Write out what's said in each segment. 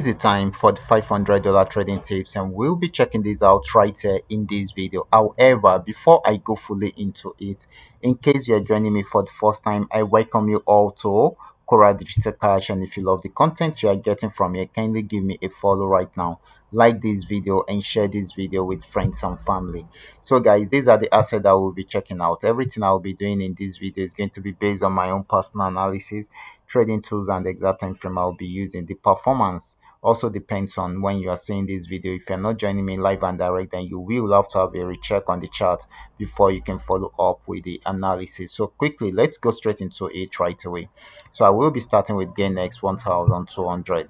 Is the time for the $500 trading tips, and we'll be checking this out right here in this video. However, before I go fully into it, in case you're joining me for the first time, I welcome you all to Qora Digital Cash. And if you love the content you are getting from here, kindly give me a follow right now, like this video and share this video with friends and family. So guys, these are the assets that we'll be checking out. Everything I'll be doing in this video is going to be based on my own personal analysis, trading tools, and the exact time frame I'll be using. The performance also depends on when you are seeing this video. If you're not joining me live and direct, then you will have to have a recheck on the chart before you can follow up with the analysis. So quickly, let's go straight into it right away. So I will be starting with gain x 1200.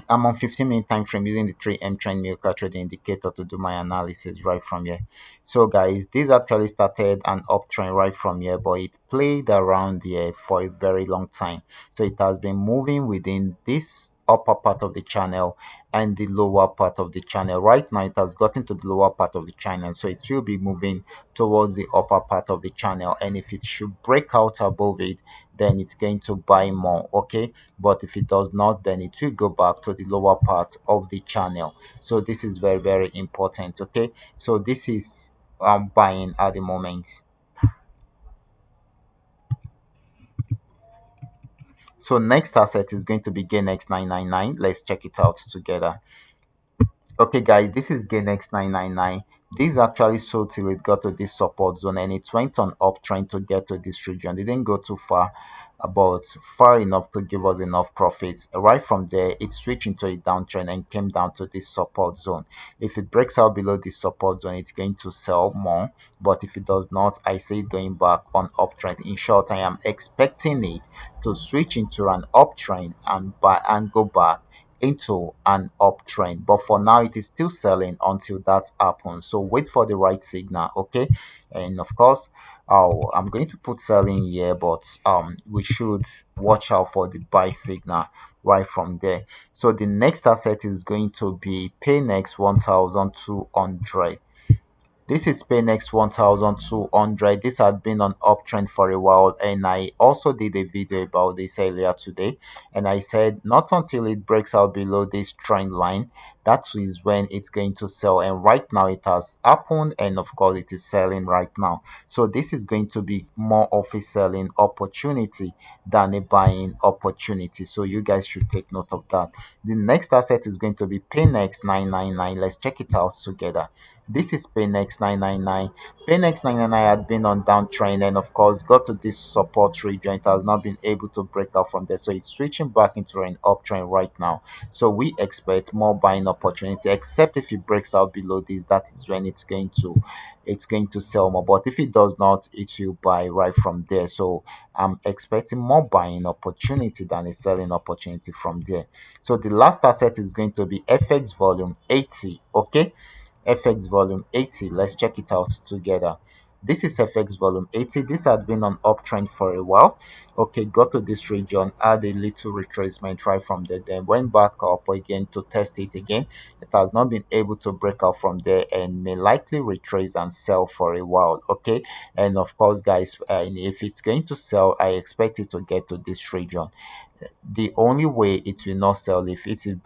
I'm on 15-minute time frame using the 3M trend milker trading indicator to do my analysis right from here. So guys, this actually started an uptrend right from here, but it played around here for a very long time. So it has been moving within this upper part of the channel and the lower part of the channel. Right now it has gotten to the lower part of the channel, so it will be moving towards the upper part of the channel, and if it should break out above it, then it's going to buy more. Okay, but if it does not, then it will go back to the lower part of the channel. So this is very, very important. Okay, so this is buying at the moment. So next asset is going to be gain x 999. Let's check it out together. Okay, guys, this is GainX 999. This actually sold till it got to this support zone, and it went on uptrend to get to this region. It didn't go too far, but far enough to give us enough profits. Right from there, it switched into a downtrend and came down to this support zone. If it breaks out below this support zone, it's going to sell more. But if it does not, I see it going back on uptrend. In short, I am expecting it to switch into an uptrend and buy and go back into an uptrend, but for now it is still selling until that happens. So wait for the right signal. Okay, and of course, I'm going to put selling here, but we should watch out for the buy signal right from there. So the next asset is going to be Paynex 1200. This is Paynex 1200. This had been on uptrend for a while, and I also did a video about this earlier today. And I said not until it breaks out below this trend line, that is when it's going to sell. And right now it has happened, and of course it is selling right now. So this is going to be more of a selling opportunity than a buying opportunity. So you guys should take note of that. The next asset is going to be Paynex 999. Let's check it out together. This is Paynex 999. Paynex 999 had been on downtrend and of course got to this support region. It has not been able to break out from there. So it's switching back into an uptrend right now. So we expect more buying opportunity, except if it breaks out below this, that is when it's going to sell more. But if it does not, it will buy right from there. So I'm expecting more buying opportunity than a selling opportunity from there. So the last asset is going to be FX volume 80. Okay, FX volume 80. Let's check it out together. This is FX volume 80. This had been on uptrend for a while. Okay, got to this region, had a little retracement right from there, then went back up again to test it again. It has not been able to break out from there and may likely retrace and sell for a while. Okay, and of course, guys, if it's going to sell, I expect it to get to this region. The only way it will not sell if it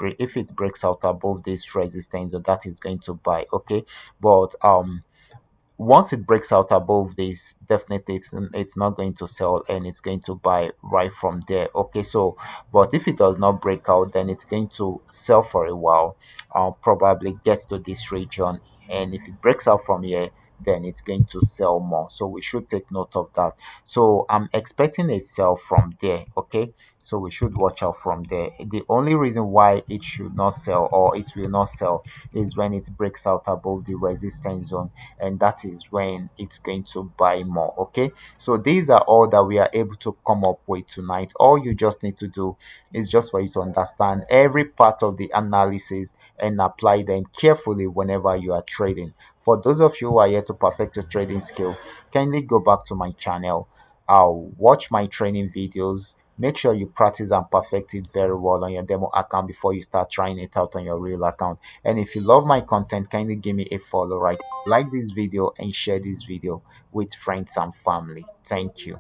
breaks out above this resistance, so that is going to buy. Okay, but once it breaks out above this, definitely it's not going to sell and it's going to buy right from there. Okay, so but if it does not break out, then it's going to sell for a while, probably get to this region, and if it breaks out from here, then it's going to sell more. So we should take note of that. So I'm expecting a sell from there. Okay, so we should watch out from there. The only reason why it should not sell or it will not sell is when it breaks out above the resistance zone, and that is when it's going to buy more. Okay, so these are all that we are able to come up with tonight. All you just need to do is just for you to understand every part of the analysis and apply them carefully whenever you are trading. For those of you who are here to perfect your trading skill, kindly go back to my channel. I'll watch my training videos. Make sure you practice and perfect it very well on your demo account before you start trying it out on your real account. And if you love my content, kindly give me a follow, right? Like this video and share this video with friends and family. Thank you.